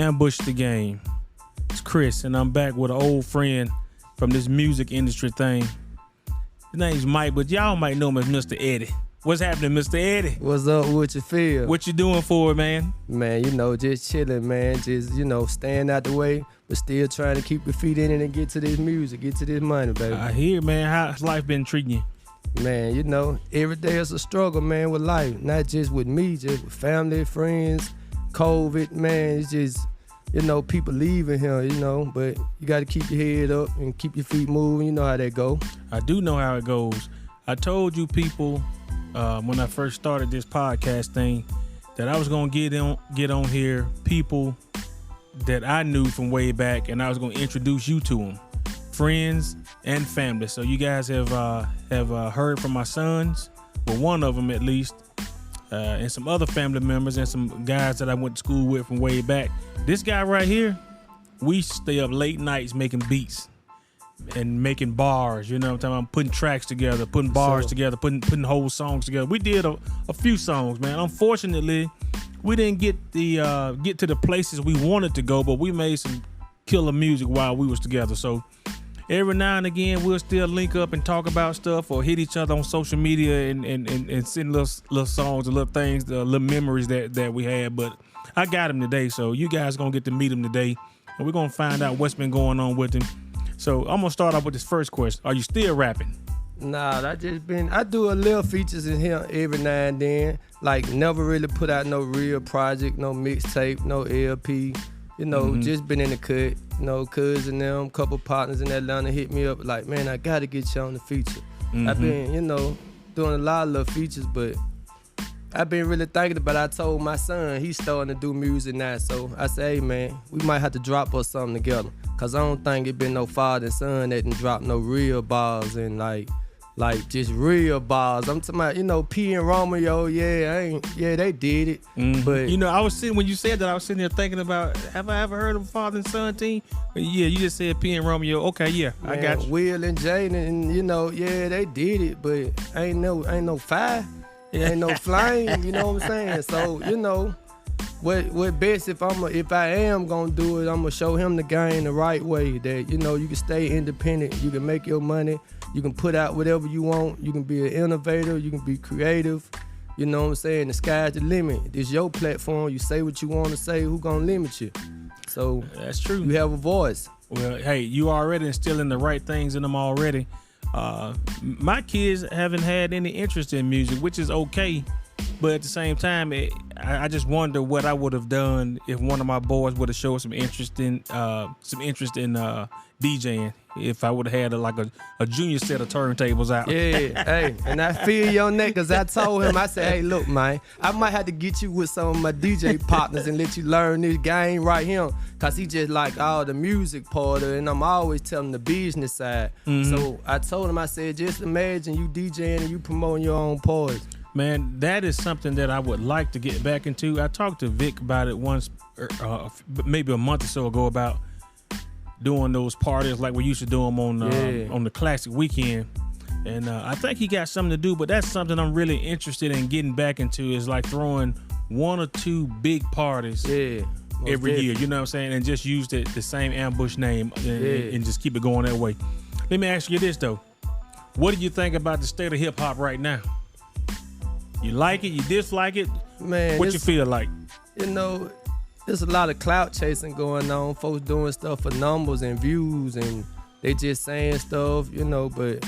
Ambush the Game. It's Chris, and I'm back with an old friend from this music industry thing. His name's Mike, but y'all might know him as Mr. Eddie. What's happening, Mr. Eddie? What's up? What you feel? What you doing for it, man? Man, just chilling, man. Just, staying out the way, but still trying to keep your feet in it and get to this music, get to this money, baby. I hear, man. How's life been treating you? Man, every day is a struggle, man, with life. Not just with me, just with family, friends, COVID, man. It's just, people leaving here, but you got to keep your head up and keep your feet moving. You know how that go. I do know how it goes. I told you people when I first started this podcast thing that I was going to get on here people that I knew from way back, and I was going to introduce you to them, friends and family. So you guys have heard from my sons, well, one of them at least, and some other family members and some guys that I went to school with from way back. This guy right here, we stay up late nights making beats and making bars, you know what I'm talking about? Putting tracks together, putting bars together, putting whole songs together. We did a few songs, man. Unfortunately, we didn't get to the places we wanted to go, but we made some killer music while we was together. So every now and again, we'll still link up and talk about stuff or hit each other on social media and send little songs and little things, little memories that we had. But I got him today, so you guys gonna get to meet him today, and we're gonna find out what's been going on with him. So I'm gonna start off with this first question. Are you still rapping? Nah, I do a little features in here every now and then. Like, never really put out no real project, no mixtape, no LP. Just been in the cut. Cuz and them, couple partners in Atlanta hit me up like, man, I gotta get you on the feature. I've been, doing a lot of little features, but I've been really thinking about it. I told my son, he's starting to do music now. So I said, hey, man, we might have to drop us something together. Cause I don't think it been no father and son that didn't drop no real bars and like just real bars. I'm talking about, P and Romeo, they did it. But I was sitting, when you said that, I was sitting there thinking about, have I ever heard of a father and son team? But yeah, you just said P and Romeo. Okay, yeah, man, I got you. Will and Jaden, and they did it, but ain't no fire, ain't no flame. You know what I'm saying? So what best if I am gonna do it, I'm gonna show him the game the right way. That you can stay independent, you can make your money, you can put out whatever you want, you can be an innovator, you can be creative. You know what I'm saying? The sky's the limit. This your platform. You say what you want to say. Who gonna limit you? So that's true. You have a voice. Well, hey, you already instilling the right things in them already. My kids haven't had any interest in music, which is okay. But at the same time, I just wonder what I would have done if one of my boys would have showed some interest in DJing. If I would have had a junior set of turntables out. Yeah, hey, and I feel your neck because I told him, I said, hey, look, man, I might have to get you with some of my DJ partners and let you learn this game right here. Because he just like all the music part of it, and I'm always telling the business side. So I told him, I said, just imagine you DJing and you promoting your own parties. Man, that is something that I would like to get back into. I talked to Vic about it once, maybe a month or so ago, about doing those parties like we used to do them on the classic weekend. And I think he got something to do, but that's something I'm really interested in getting back into, is like throwing one or two big parties every year, you know what I'm saying? And just use the same Ambush name and just keep it going that way. Let me ask you this, though. What do you think about the state of hip-hop right now? You like it? You dislike it? Man, what you feel like? There's a lot of clout chasing going on. Folks doing stuff for numbers and views, and they just saying stuff, but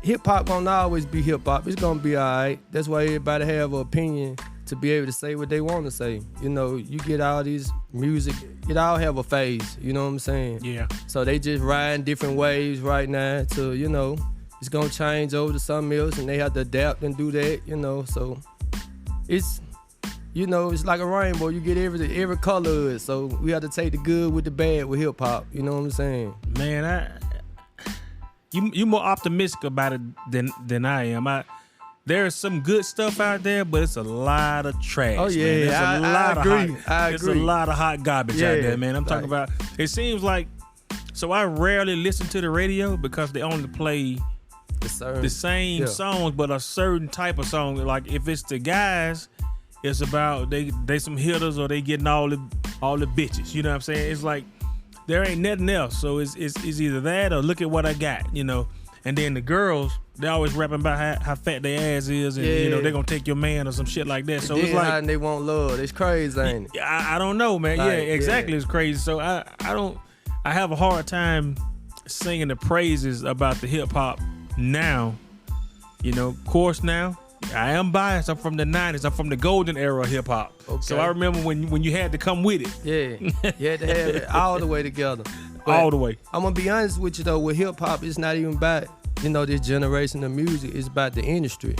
hip-hop gonna always be hip-hop. It's gonna be all right. That's why everybody have an opinion to be able to say what they want to say. You get all these music, it all have a phase, you know what I'm saying? Yeah. So they just riding different waves right now to, it's gonna change over to something else, and they have to adapt and do that, so it's it's like a rainbow. You get every color of it. So we have to take the good with the bad with hip hop. You know what I'm saying? Man, you more optimistic about it than I am. There's some good stuff out there, but it's a lot of trash. Oh yeah, man. I agree. There's a lot of hot garbage out there, man. I'm talking about. It seems like, so I rarely listen to the radio because they only play the same songs, but a certain type of song. Like if it's the guys, it's about they some hitters, or they getting all the all the bitches. You know what I'm saying? It's like there ain't nothing else. So it's either that or look at what I got, you know. And then the girls, they always rapping about how fat their ass is, and you know, they're gonna take your man or some shit like that. So it's like how they want love. It's crazy, ain't it? I don't know, man. Like, yeah, exactly. Yeah. It's crazy. So I have a hard time singing the praises about the hip hop now. You know, of course now. I am biased. I'm from the 90s. I'm from the golden era of hip hop. Okay. So I remember when you had to come with it. Yeah. You had to have it all the way together. But all the way. I'm gonna be honest with you though, with hip hop, it's not even about, you know, this generation of music. It's about the industry,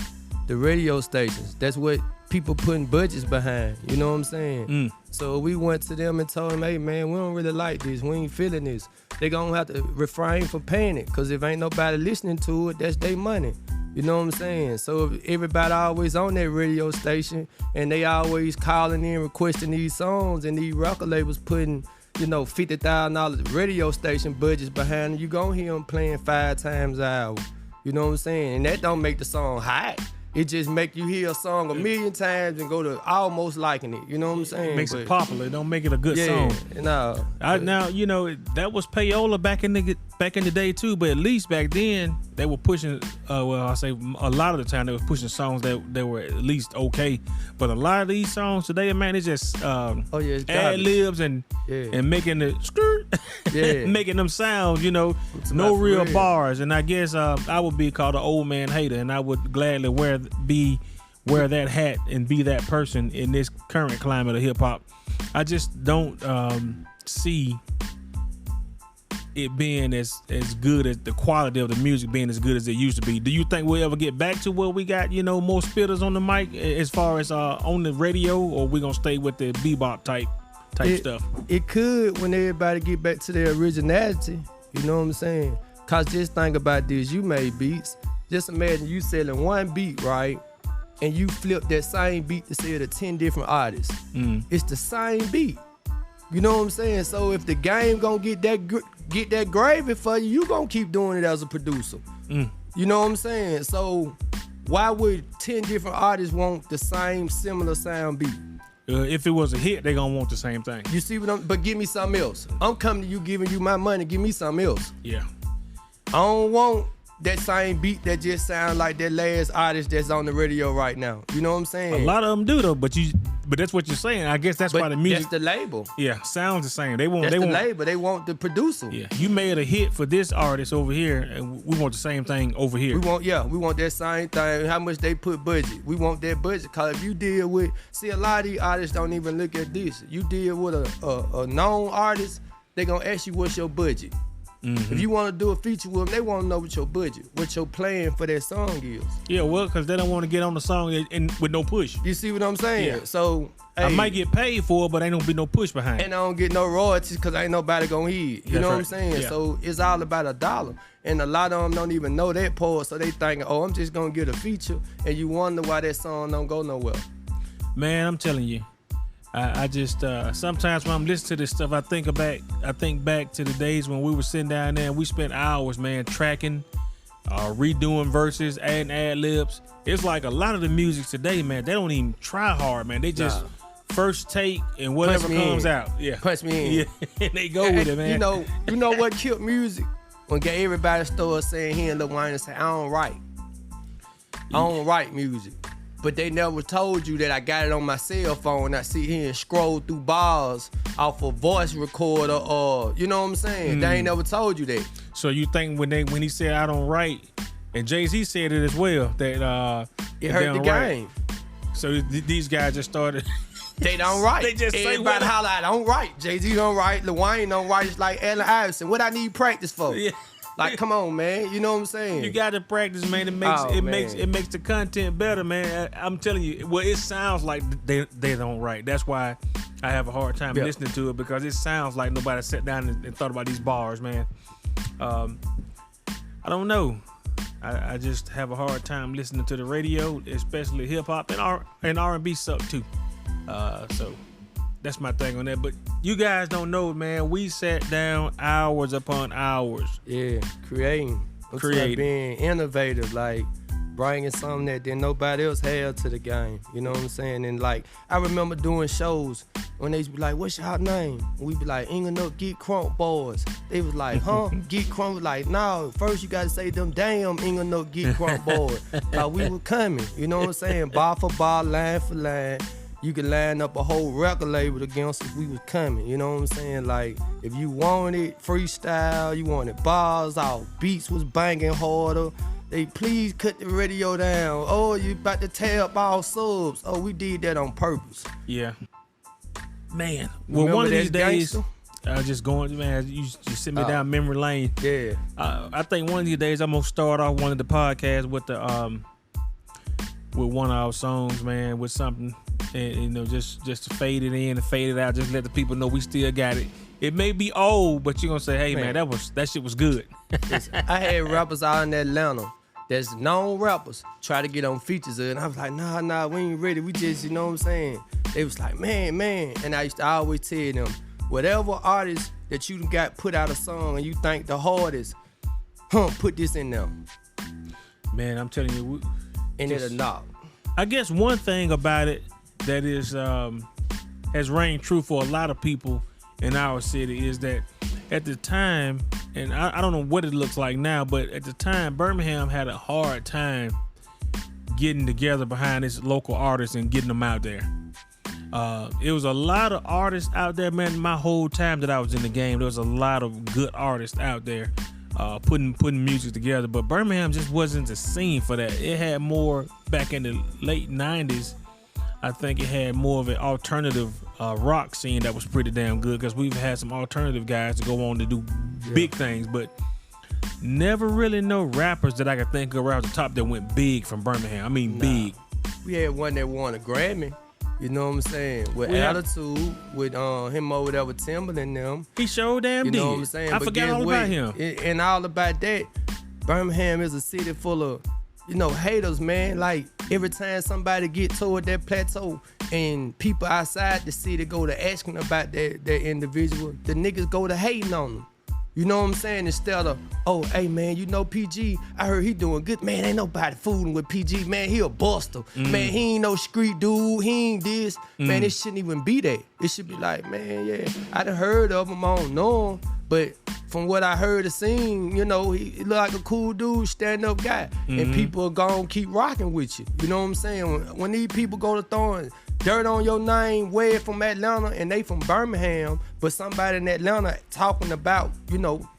the radio stations. That's what people putting budgets behind. You know what I'm saying? So we went to them and told them, hey man, we don't really like this. We ain't feeling this. They gonna have to refrain from paying it, cause if ain't nobody listening to it, that's their money. You know what I'm saying? So if everybody always on that radio station and they always calling in requesting these songs, and these record labels putting, you know, $50,000 radio station budgets behind them, you gonna hear them playing 5 times an hour. You know what I'm saying? And that don't make the song hot. It just make you hear a song 1,000,000 times and go to almost liking it. You know what I'm saying? It makes it popular. It don't make it a good song. No. Now, you know, that was payola back in the day too, but at least back then they were pushing, I say a lot of the time they were pushing songs that were at least okay. But a lot of these songs today, man, it's just ad libs and making the skirt, making them sounds, you know, no real bars. And I guess I would be called an old man hater, and I would gladly wear that hat and be that person in this current climate of hip hop. I just don't see it being as good as the quality of the music being as good as it used to be. Do you think we'll ever get back to where we got, you know, more spitters on the mic as far as on the radio, or we gonna stay with the bebop type stuff? It could when everybody get back to their originality. You know what I'm saying? Cause just think about this: you made beats. Just imagine you selling one beat, right? And you flip that same beat to sell to 10 different artists. It's the same beat. You know what I'm saying? So if the game gonna get that gravy for you, you gonna keep doing it as a producer. You know what I'm saying? So why would 10 different artists want the same similar sound beat? If it was a hit, they gonna want the same thing. You see what but give me something else. I'm coming to you giving you my money, give me something else. Yeah. I don't want that same beat that just sound like that last artist that's on the radio right now. You know what I'm saying? A lot of them do though, but that's what you're saying. I guess that's why the music. That's the label. Yeah, sounds the same. They want. That's the label. They want the producer. Yeah, you made a hit for this artist over here, and we want the same thing over here. We want that same thing. How much they put budget? We want that budget. Cause if you deal with, a lot of these artists don't even look at this. You deal with a known artist, they gonna ask you what's your budget. If you want to do a feature with them, they want to know what your budget, what your plan for that song is. Yeah, well, because they don't want to get on the song and with no push. You see what I'm saying? Yeah. So I might get paid for it, but ain't gonna be no push behind it. And I don't get no royalties because ain't nobody gonna hear it. You know what I'm saying? Yeah. So it's all about $1. And a lot of them don't even know that part, so they think, oh, I'm just gonna get a feature, and you wonder why that song don't go nowhere. Man, I'm telling you. I just sometimes when I'm listening to this stuff, I think back to the days when we were sitting down there and we spent hours, man, tracking, redoing verses, adding ad libs. It's like a lot of the music today, man, they don't even try hard, man. They just first take and whatever comes out. Yeah, punch me in. Yeah, and they go with it, man. You know what killed music? When everybody started saying here in Lil Wayne and say, I don't write music. But they never told you that I got it on my cell phone. I sit here and scroll through bars off a voice recorder, or you know what I'm saying? They ain't never told you that. So you think when he said I don't write, and Jay-Z said it as well, that it hurt the game. So these guys just started. They don't write. They just everybody holler, I don't write. Jay-Z don't write. Lil Wayne don't write. It's like Allen Iverson. What I need practice for? Yeah. Like, come on, man. You know what I'm saying? You got to practice, man. It makes the content better, man. I'm telling you. Well, it sounds like they don't write. That's why I have a hard time listening to it, because it sounds like nobody sat down and thought about these bars, man. I don't know. I just have a hard time listening to the radio, especially hip hop and R&B suck too. So that's my thing on that. But you guys don't know, man. We sat down hours upon hours. Yeah, creating, being innovative. Like bringing something that then nobody else had to the game. You know what I'm saying? And like, I remember doing shows when they be like, what's your name? And we be like, England up, get crunk boys. They was like, huh? Get crunk. Was like, no, first you gotta say them damn England up, get crunk boys. Like we were coming. You know what I'm saying? Bar for bar, line for line. You could line up a whole record label against us. We was coming. You know what I'm saying? Like, if you wanted freestyle, you wanted bars, our beats was banging harder. They please cut the radio down. Oh, you about to tear up our subs. Oh, we did that on purpose. Yeah. Man. Well, Remember one of these days, gangster? I was just going, man, you sit me down memory lane. Yeah. I think one of these days I'm going to start off one of the podcasts with with one of our songs, man, with something, and you know, just to fade it in and fade it out, just let the people know we still got it. It may be old, but you're gonna say, hey man, that shit was good. I had rappers out in Atlanta that's known rappers try to get on features, and I was like, nah, we ain't ready. We just, you know what I'm saying? They was like, man, and I used to always tell them, whatever artist that you got put out a song and you think the hardest, put this in there. Man, I'm telling you, and it'll knock. I guess one thing about it that is has reigned true for a lot of people in our city is that at the time, and I don't know what it looks like now, but at the time, Birmingham had a hard time getting together behind its local artists and getting them out there. It was a lot of artists out there, man. My whole time that I was in the game, there was a lot of good artists out there putting music together, but Birmingham just wasn't the scene for that. It had more back in the late 90s. I think it had more of an alternative rock scene that was pretty damn good, because we've had some alternative guys to go on to do big things, but never really no rappers that I could think of right off the top that went big from Birmingham. I mean, big. We had one that won a Grammy. You know what I'm saying? With Attitude, with him over there with Timberland them. He showed damn You did. know what I'm saying? I But forgot all about him. And all about that, Birmingham is a city full of, haters, man. Like, every time somebody get toward that plateau and people outside the city go to asking about that individual, the niggas go to hating on them. You know what I'm saying? Instead of, oh, hey, man, PG, I heard he doing good. Man, ain't nobody fooling with PG. Man, he a buster. Man, he ain't no street dude. He ain't this. Man, it shouldn't even be that. It should be like, man, yeah, I done heard of him. I don't know him. But from what I heard and seen, he look like a cool dude, stand-up guy. And people are gonna keep rocking with you. You know what I'm saying? When these people go to throwing dirt on your name, way from Atlanta, and they from Birmingham, but somebody in Atlanta talking about,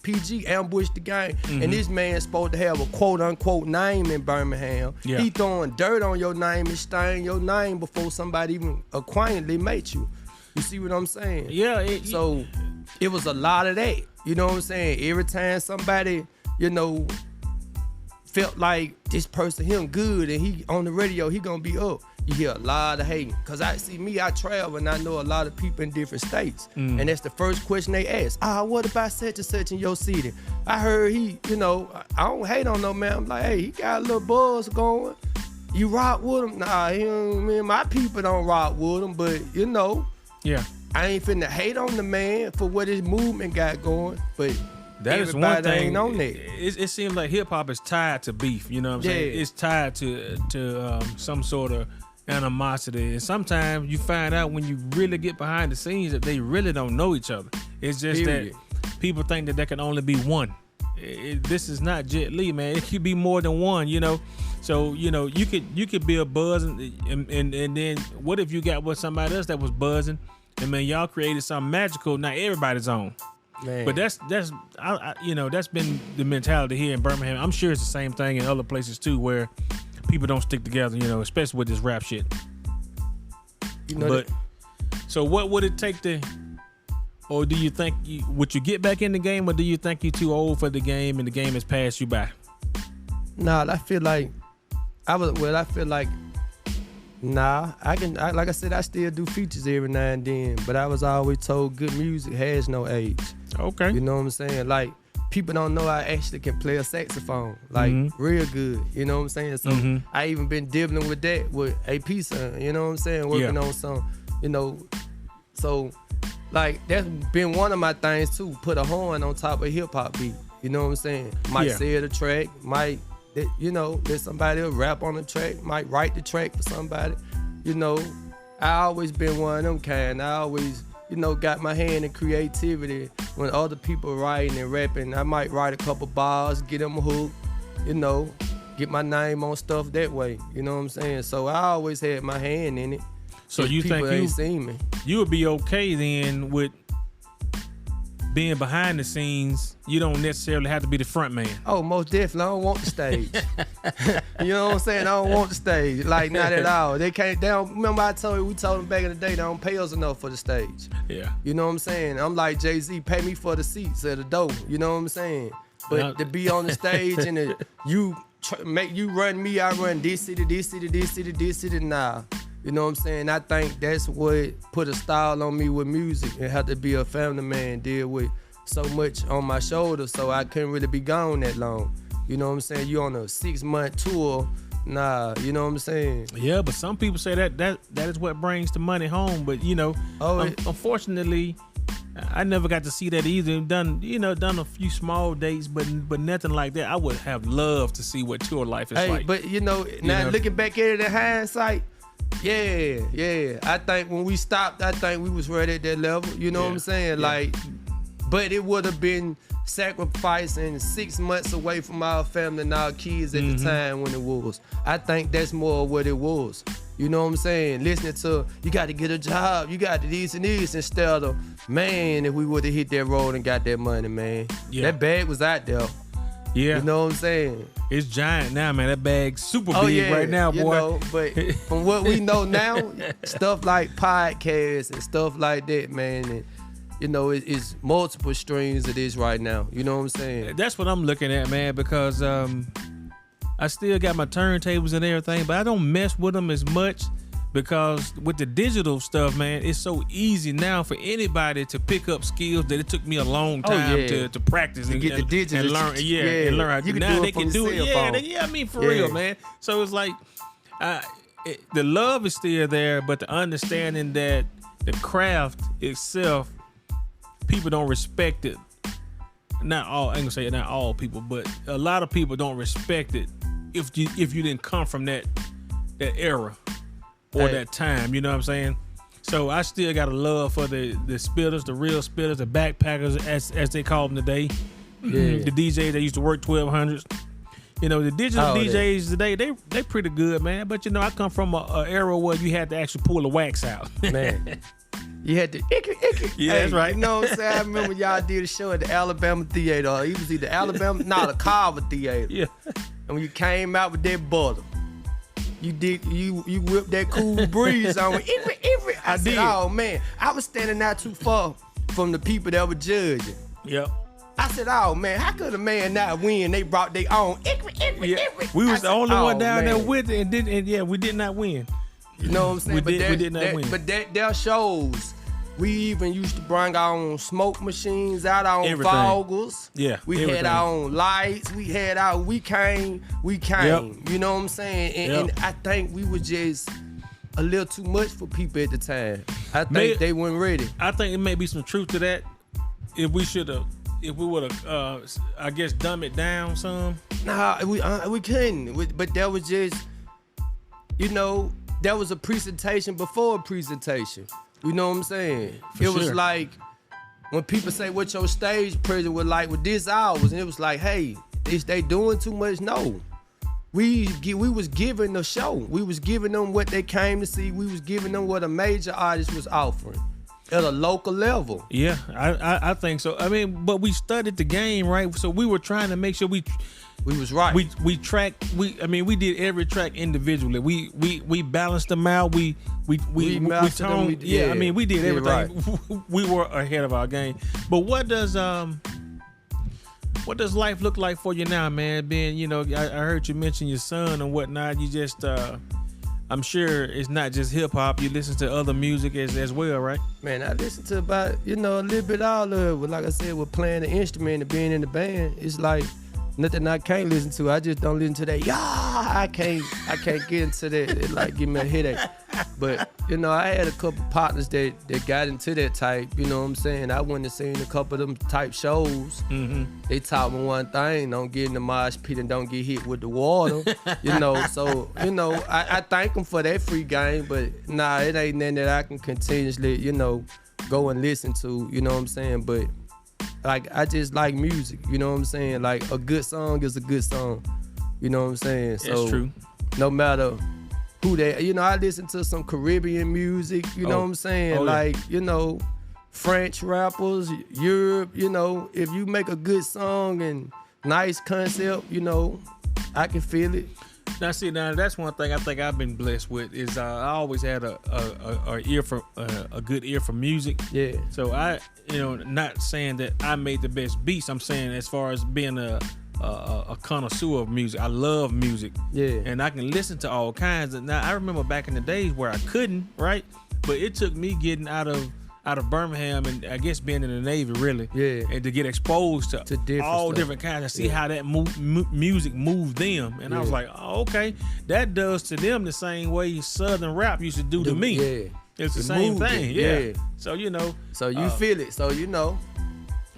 PG ambushed the game, and this man's supposed to have a quote-unquote name in Birmingham. Yeah. He throwing dirt on your name and stain your name before somebody even acquaintedly met you. You see what I'm saying? Yeah. So it was a lot of that. You know what I'm saying? Every time somebody, felt like this person, him good, and he on the radio, he gonna be up. You hear a lot of hating. Cause I travel and I know a lot of people in different states. And that's the first question they ask. What about such and such in your city? I heard he, I don't hate on no man. I'm like, hey, he got a little buzz going. You rock with him? Nah, my people don't rock with him, but Yeah. I ain't finna hate on the man for what his movement got going, but that is one thing. Ain't on that. It seems like hip hop is tied to beef. You know what I'm saying? It's tied to some sort of animosity, and sometimes you find out when you really get behind the scenes that they really don't know each other. It's just that people think that there can only be one. This is not Jet Li, man. It could be more than one. So you could be a buzz, and then what if you got with somebody else that was buzzing, and man, y'all created something magical. Now everybody's on. Man. But that's been the mentality here in Birmingham. I'm sure it's the same thing in other places too, where people don't stick together, especially with this rap shit. So what would it take to, or do you think would you get back in the game, or do you think you're too old for the game and the game has passed you by? Nah, I feel like like I said, I still do features every now and then, but I was always told good music has no age. Okay. You know what I'm saying? Like, people don't know I actually can play a saxophone, like real good. You know what I'm saying? So I even been dibbling with that with AP son. You know what I'm saying? Working on some, So, like, that's been one of my things too. Put a horn on top of hip hop beat. You know what I'm saying? Might say the track, might that, you know, let somebody else rap on the track, might write the track for somebody. You know, I always been one of them kind. I always, you know, got my hand in creativity. When other people writing and rapping, I might write a couple bars, get them a hook, you know, get my name on stuff that way. You know what I'm saying? So I always had my hand in it. So you think ain't seen me. You would be okay then with being behind the scenes? You don't necessarily have to be the front man. Oh, most definitely. I don't want the stage. You know what I'm saying? I don't want the stage. Like, not at all. They don't, remember we told them back in the day, they don't pay us enough for the stage. Yeah. You know what I'm saying? I'm like Jay-Z, pay me for the seats at the door. You know what I'm saying? But to be on the stage and you run me, I run this city, this city, this city, this city, nah. You know what I'm saying? I think that's what put a style on me with music. It had to be a family man, deal with so much on my shoulders, so I couldn't really be gone that long. You know what I'm saying? You on a 6-month tour, nah, you know what I'm saying? Yeah, but some people say that is what brings the money home. But you know, unfortunately, I never got to see that either. Done a few small dates, but nothing like that. I would have loved to see what tour life is like. But now looking back at it in hindsight, yeah. I think when we stopped, I think we was right at that level. You know what I'm saying? Yeah. Like, but it would have been sacrificing 6 months away from our family and our kids at the time when it was. I think that's more what it was. You know what I'm saying? Listening to, you got to get a job, you got to this and this, instead of, man, if we would have hit that road and got that money, man. Yeah. That bag was out there. Yeah. You know what I'm saying? It's giant now, man. That bag's super big right now, boy. You know, but from what we know now, stuff like podcasts and stuff like that, man, and, you know, it's multiple streams of this right now. You know what I'm saying? That's what I'm looking at, man, because I still got my turntables and everything, but I don't mess with them as much because with the digital stuff, man, it's so easy now for anybody to pick up skills that it took me a long time to practice and get the digital and learn. And learn how to. Now they can do it. Yeah, I mean, for real, man. So it's like the love is still there, but the understanding that the craft itself, people don't respect it. Not all, I ain't gonna say not all people, but a lot of people don't respect it if you didn't come from that era or that time. You know what I'm saying? So I still got a love for the spitters, the real spitters, the backpackers as they call them today. Yeah. The DJs that used to work 1200s. You know, the digital DJs today, they pretty good, man. But you know, I come from a era where you had to actually pull the wax out. Man. You had to icky. Yeah, that's right. You know what I'm saying? I remember y'all did a show at the Alabama Theater. Or it was either the Carver Theater. Yeah. And when you came out with that butter, you whipped that cool breeze on. I said, oh man, I was standing not too far from the people that were judging. Yep. I said, oh man, how could a man not win? They brought their own. We was the only one down there with it, and we did not win. You know what I'm saying? We did not win. But there shows. We even used to bring our own smoke machines out, our own foggers. Yeah. We had our own lights. We came. Yep. You know what I'm saying? And I think we were just a little too much for people at the time. I think they weren't ready. I think it may be some truth to that. If we would have, I guess, dumb it down some. Nah, we couldn't. But that was just, you know, that was a presentation before a presentation. You know what I'm saying? It was like when people say what your stage presence was like with this hours, and it was like, hey, is they doing too much? No. We was giving the show. We was giving them what they came to see. We was giving them what a major artist was offering at a local level. Yeah, I think so. I mean, but we studied the game, right? So we were trying to make sure we was right. We did every track individually. We balanced them out. We toned. I mean, we did everything. Right. We were ahead of our game. But what does life look like for you now, man? Being, you know, I heard you mention your son and whatnot. You just I'm sure it's not just hip hop. You listen to other music as well, right? Man, I listen to about, a little bit all of it. Like I said, with playing the instrument and being in the band, it's like nothing I can't listen to. I just don't listen to that. Yeah, why I can't get into that. It like give me a headache. But you know, I had a couple partners that got into that type. You know what I'm saying? I went and seen a couple of them type shows. Mm-hmm. They taught me one thing: don't get in the mosh pit and don't get hit with the water. You know, so you know, I thank them for that free game. But nah, it ain't nothing that I can continuously, you know, go and listen to. You know what I'm saying? But like, I just like music. You know what I'm saying? Like, a good song is a good song. You know what I'm saying? So That's true. No matter who they, you know, I listen to some Caribbean music, you know what I'm saying? Like, you know, French rappers, Europe, you know, if you make a good song and nice concept, you know, I can feel it. Now, see, that's one thing I think I've been blessed with is I always had a ear for a good ear for music. Yeah. So I, you know, not saying that I made the best beats. I'm saying as far as being a connoisseur of music, I love music. Yeah. And I can listen to all kinds. And now I remember back in the days where I couldn't, right? But it took me getting out of Birmingham and I guess being in the Navy, really. Yeah. And to get exposed to different kinds and see how that music moved them. And I was like, oh, okay, that does to them the same way Southern rap used to do to me. Yeah. It's the same thing. Yeah. So, you know. So you feel it. So, you know.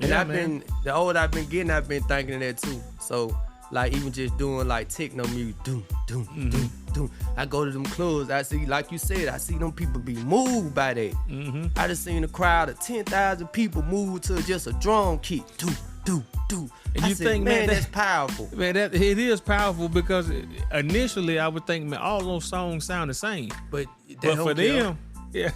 And yeah, the older I've been getting, I've been thinking of that too. So, like, even just doing like techno music, doom, doom, doom, doom. I go to them clubs, I see, like you said, I see them people be moved by that. Mm-hmm. I just seen a crowd of 10,000 people move to just a drum kit, do, do, do. And I you said, think, man, that's powerful. Man, it is powerful because initially I would think, man, all those songs sound the same. But for them, yeah.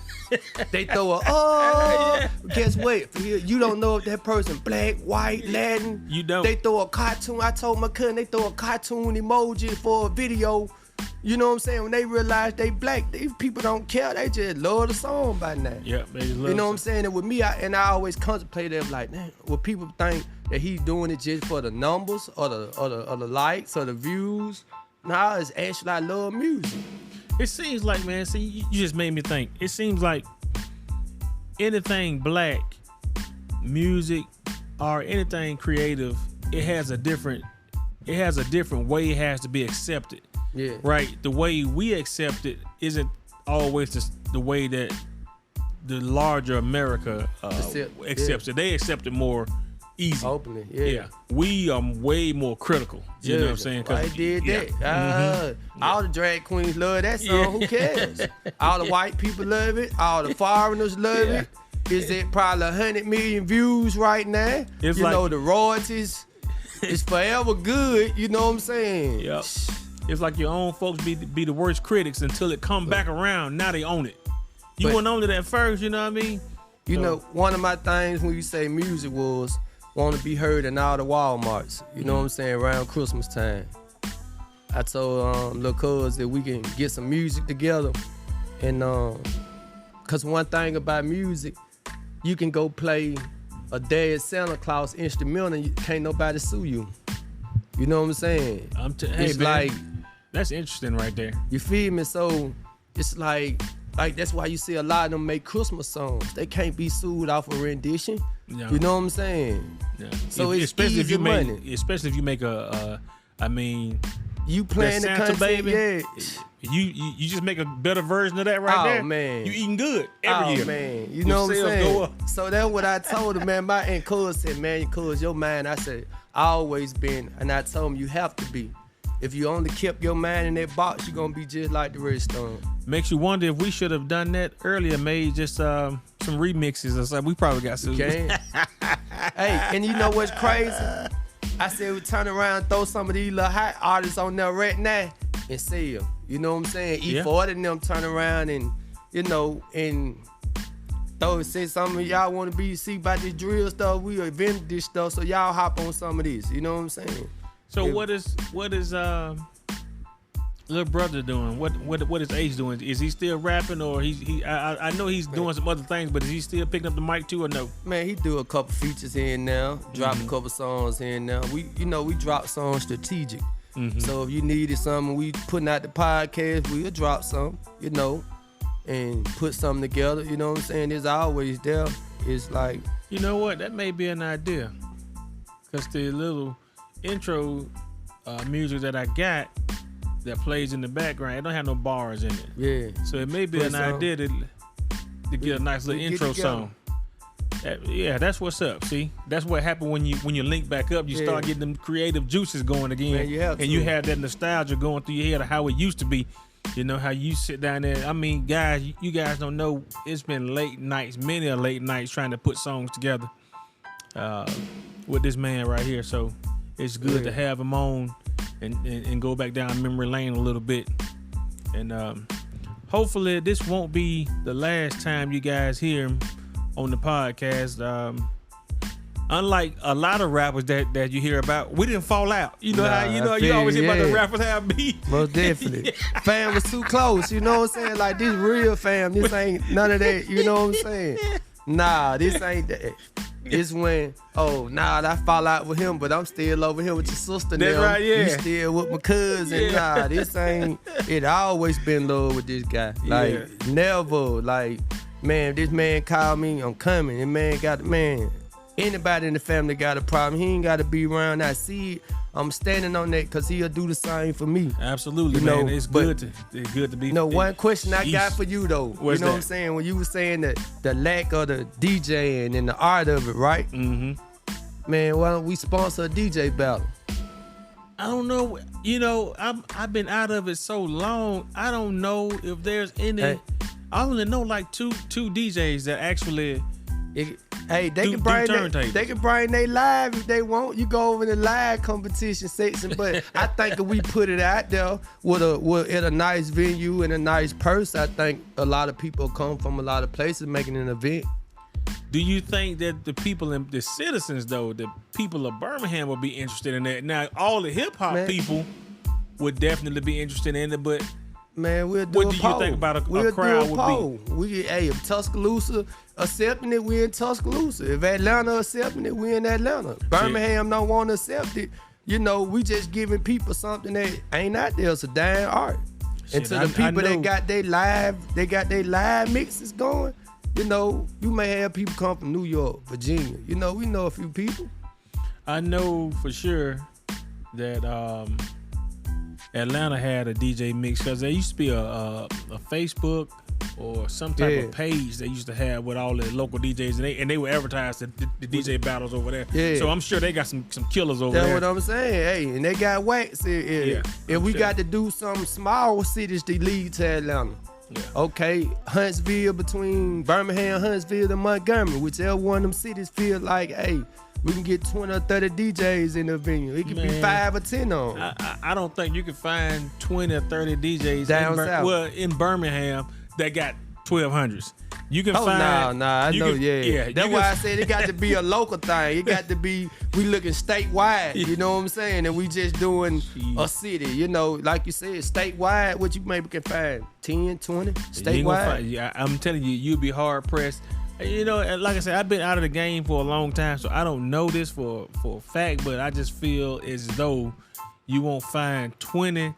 They throw a guess what? You don't know if that person black, white, Latin. You don't. They throw a cartoon. I told my cousin they throw a cartoon emoji for a video. You know what I'm saying? When they realize they black, these people don't care. They just love the song by now. Yeah, they just love you know what I'm saying? And with me, I always contemplate that, like, man, will people think that he's doing it just for the numbers or the likes or the views? Nah, it's actually I love music. It seems like, man, see, you just made me think. It seems like anything black, music, or anything creative, it has a different way it has to be accepted. Yeah. Right? The way we accept it isn't always the way that the larger America accepts it. They accept it more easy. Openly, yeah. We are way more critical. You know what I'm saying? I did that. All the drag queens love that song. Who cares? All the white people love it. All the foreigners love it. Is it probably 100 million views right now? It's you know, the royalties is forever good. You know what I'm saying? Yep. It's like your own folks be the worst critics until it come back around. Now they own it. You weren't on it at first, you know what I mean? You know, one of my things when you say music was want to be heard in all the Walmarts. You know what I'm saying? Around Christmas time. I told little cuz that we can get some music together. And cause one thing about music, you can go play a Dead Santa Claus instrumental and can't nobody sue you. You know what I'm saying? It's like, that's interesting right there. You feel me? So it's like that's why you see a lot of them make Christmas songs. They can't be sued off a rendition. No. You know what I'm saying? Yeah. So especially if you money. Especially if you make you playing the Santa content, baby. Yeah. You just make a better version of that right there. Oh man, you eating good every year. Oh man, you know what I'm saying? Go up. So that's what I told him, man. My aunt cuz said, man, cuz your mind. I said, I always been, and I told him you have to be. If you only kept your mind in that box, you're gonna be just like the rest of them. Makes you wonder if we should have done that earlier, made just some remixes or something. We probably got sued. Okay. Hey, and you know what's crazy? I said we turn around, throw some of these little hot artists on there right now and sell them. You know what I'm saying? E40 and them turn around and, you know, and say some of y'all want to see about this drill stuff. We invented this stuff, so y'all hop on some of this. You know what I'm saying? So what is little brother doing? What is H doing? Is he still rapping or I know he's doing some other things, but is he still picking up the mic too or no? Man, he do a couple features here and now, drop a couple songs here and now. We drop songs strategic. Mm-hmm. So if you needed something, we putting out the podcast, we'll drop some, you know, and put something together. You know what I'm saying? It's always there. It's like, you know what? That may be an idea, cause the little intro music that I got, that plays in the background. It don't have no bars in it. Yeah. So it may be an idea to get a nice little intro song. That's what's up. See, that's what happened when you link back up. You start getting them creative juices going again, Man, you have that nostalgia going through your head of how it used to be. You know how you sit down there. I mean, guys, you guys don't know. It's been late nights, many a late nights trying to put songs together with this man right here. So it's good to have him on and go back down memory lane a little bit. And hopefully this won't be the last time you guys hear him on the podcast. Unlike a lot of rappers that you hear about, we didn't fall out. You know how you always hear about the rappers have beef. Most definitely. Fam was too close. You know what I'm saying? Like, this real fam. This ain't none of that. You know what I'm saying? Nah, this ain't that. It's when, I fall out with him, but I'm still over here with your sister now. That's right, yeah. You still with my cousin. Nah, this ain't. It always been love with this guy. Like, never. Like, man, this man called me, I'm coming. And man anybody in the family got a problem, he ain't got to be around. I see I'm standing on that because he'll do the same for me. Absolutely, man. It's good to be. One question I got for you, though. What's what I'm saying? When you were saying the lack of the DJing and the art of it, right? Mm-hmm. Man, why don't we sponsor a DJ battle? I don't know. You know, I've been out of it so long. I don't know if there's any. I only know like two DJs that actually. They can bring they live if they want. You go over the live competition section, but I think if we put it out there at a nice venue and a nice purse, I think a lot of people come from a lot of places making an event. Do you think that the people and the citizens, though, the people of Birmingham will be interested in that? Now, all the hip hop people would definitely be interested in it, but. Man, we'll do what a do poll. You think about a we'll crowd do a poll. would be? If Tuscaloosa accepting it, we in Tuscaloosa. If Atlanta accepting it, we in Atlanta. Birmingham don't want to accept it. You know, we just giving people something that ain't out there. It's a damn art. And to the people that got their live mixes going, you know, you may have people come from New York, Virginia. You know, we know a few people. I know for sure that Atlanta had a DJ mix because there used to be a Facebook or some type of page they used to have with all the local DJs and they would advertise the DJ battles over there. Yeah. So I'm sure they got some killers over there. That's what I'm saying. Hey, and they got wax. If we got to do some small cities to lead to Atlanta. Yeah. Okay, Huntsville between Birmingham, Huntsville, and Montgomery, whichever one of them cities feel like, hey, we can get 20 or 30 DJs in the venue. It could be 5 or 10 on. I don't think you can find 20 or 30 DJs down south. In Birmingham that got 1200s. You can find. I know. That's why I said it got to be a local thing. It got to be. We looking statewide. You know what I'm saying? And we just doing a city. You know, like you said, statewide. What you maybe can find 10, 20 statewide. I'm telling you, you'd be hard pressed. You know, like I said, I've been out of the game for a long time, so I don't know this for a fact, but I just feel as though you won't find 20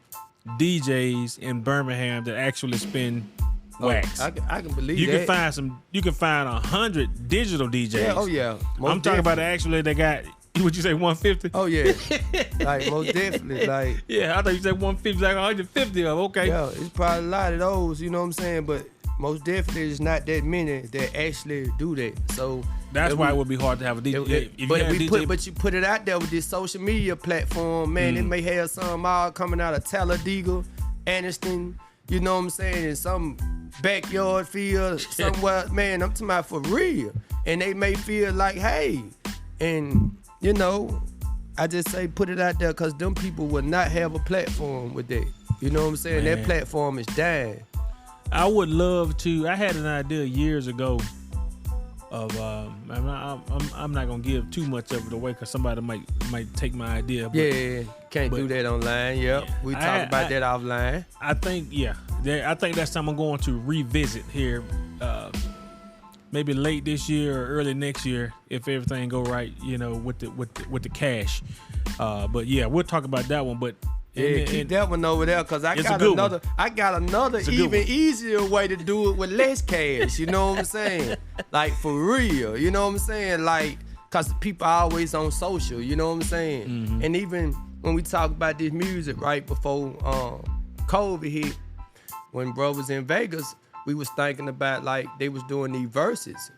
DJs in Birmingham that actually spin wax. I can believe you that. You can find 100 digital DJs. Yeah, I'm talking about actually they got. Would you say 150? Oh yeah, like most definitely. Like I thought you said 150, like 150 of them. Okay. Yeah, it's probably a lot of those. You know what I'm saying, but. Most definitely, there's not that many that actually do that. So that's why it would be hard to have a DJ. But you put it out there with this social media platform, man. It may have some all coming out of Talladega, Anniston. You know what I'm saying? In some backyard field somewhere, man. I'm talking about for real. And they may feel like, hey, and you know, I just say put it out there because them people will not have a platform with that. You know what I'm saying? Man. That platform is dying. I would love to. I had an idea years ago of. I'm not gonna give too much of it away because somebody might take my idea. But, can't do that online. Yep, we talk about that offline. I think that's something I'm going to revisit here, maybe late this year or early next year if everything go right. You know, with the cash. But yeah, we'll talk about that one. But. Keep that one over there because I got another even easier way to do it with less cash. You know what I'm saying? Like for real. You know what I'm saying? Like, cause the people are always on social. You know what I'm saying? Mm-hmm. And even when we talk about this music right before COVID hit, when bro was in Vegas, we was thinking about like they was doing these verses.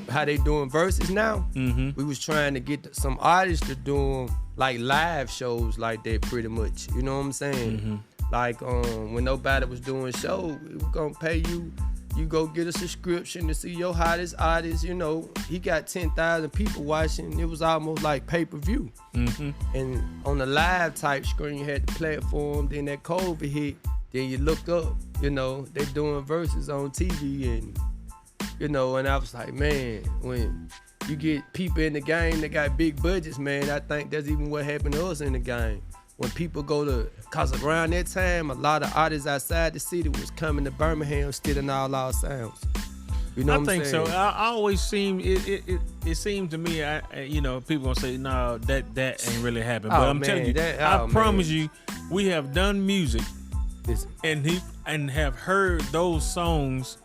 How they doing verses now? Mm-hmm. We was trying to get some artists to do like live shows like that pretty much. You know what I'm saying? Mm-hmm. Like when nobody was doing shows, we were gonna pay you. You go get a subscription to see your hottest artist. You know, he got 10,000 people watching. It was almost like pay-per-view. Mm-hmm. And on the live type screen, you had the platform. Then that COVID hit. Then you looked up. You know, they doing verses on TV, and you know, and I was like, man, when you get people in the game that got big budgets, man, I think that's even what happened to us in the game. When people go to, cause around that time, a lot of artists outside the city was coming to Birmingham, stealing all our sounds. You know what I'm saying? I think so. I always seem it seemed to me, you know, people gonna say no, that ain't really happened. But I'm telling you, I promise you, we have done music, and have heard those songs,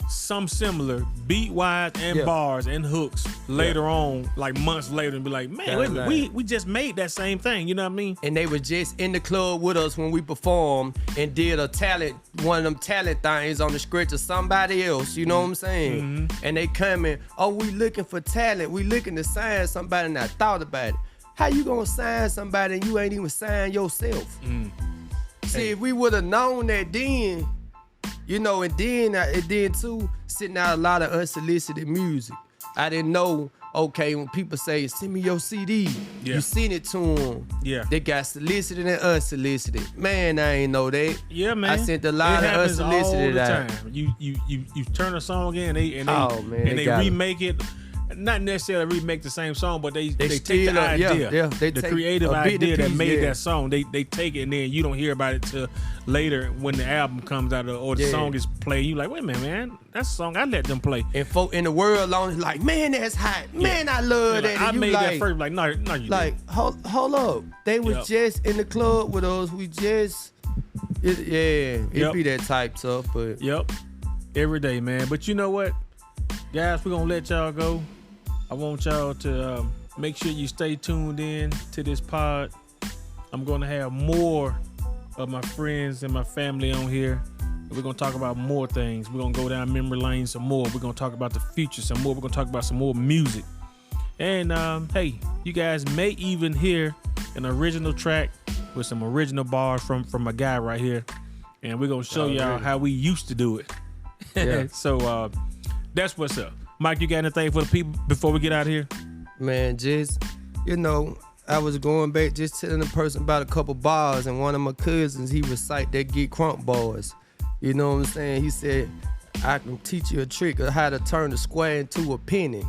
some similar beat wise and bars and hooks later on, like months later, and be like, man, wait a minute, we just made that same thing. You know what I mean? And they were just in the club with us when we performed and did one of them talent things on the script of somebody else. You know what I'm saying? Mm-hmm. And they coming, oh, we looking for talent. We looking to sign somebody, and I thought about it. How you gonna sign somebody and you ain't even sign yourself? See, if we would have known that then. You know, and then too, sitting out a lot of unsolicited music. I didn't know, okay, when people say, send me your CD, you send it to them. Yeah. They got solicited and unsolicited. Man, I ain't know that. Yeah, man. I sent a lot of unsolicited all the time. You turn a song in and they remake it. Not necessarily remake the same song, but they take the idea, the creative idea that made that song. They take it, and then you don't hear about it till later when the album comes out or the song is played. You like, wait a minute, man, that's a song I let them play. And folk in the world long like, man, that's hot. Man, I love that. I made that first. Like, no, you like, didn't. hold up. They was just in the club with us. We just, it be that type stuff. But every day, man. But you know what, guys, we're gonna let y'all go. I want y'all to make sure you stay tuned in to this pod. I'm going to have more of my friends and my family on here. We're going to talk about more things. We're going to go down memory lane some more. We're going to talk about the future some more. We're going to talk about some more music. And, hey, you guys may even hear an original track with some original bars from a guy right here. And we're going to show y'all how we used to do it. Yeah. So that's what's up. Mike, you got anything for the people before we get out of here? Man, just, you know, I was going back just telling a person about a couple bars, and one of my cousins, he recite that Get Crunk bars. You know what I'm saying? He said, I can teach you a trick of how to turn a square into a penny.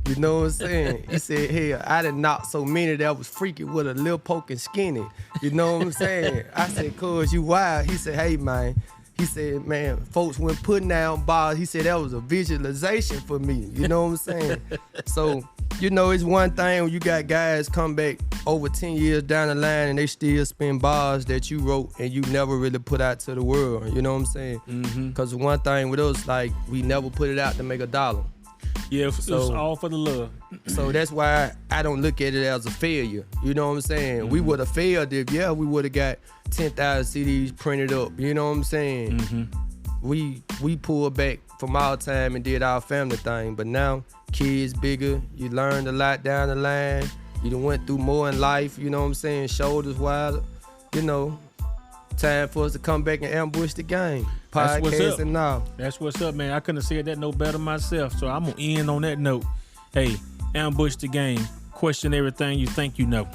You know what I'm saying? He said, hey, I done knocked so many that I was freaking with a little poking skinny. You know what I'm saying? I said, cuz, you wild. He said, hey, man. He said, man, folks went putting down bars. He said that was a visualization for me. You know what I'm saying? So, you know, it's one thing when you got guys come back over 10 years down the line and they still spin bars that you wrote and you never really put out to the world. You know what I'm saying? Because one thing with us, like, we never put it out to make $1. Yeah, so, it's all for the love. So that's why I don't look at it as a failure. You know what I'm saying? We would have failed if, we would have got 10,000 CDs printed up. You know what I'm saying? We pulled back from our time and did our family thing. But now, kids bigger, you learned a lot down the line. You done went through more in life, you know what I'm saying? Shoulders wider, you know. Time for us to come back and ambush the game. Podcast and all. That's what's up, man. I couldn't have said that no better myself. So I'm going to end on that note. Hey, ambush the game. Question everything you think you know.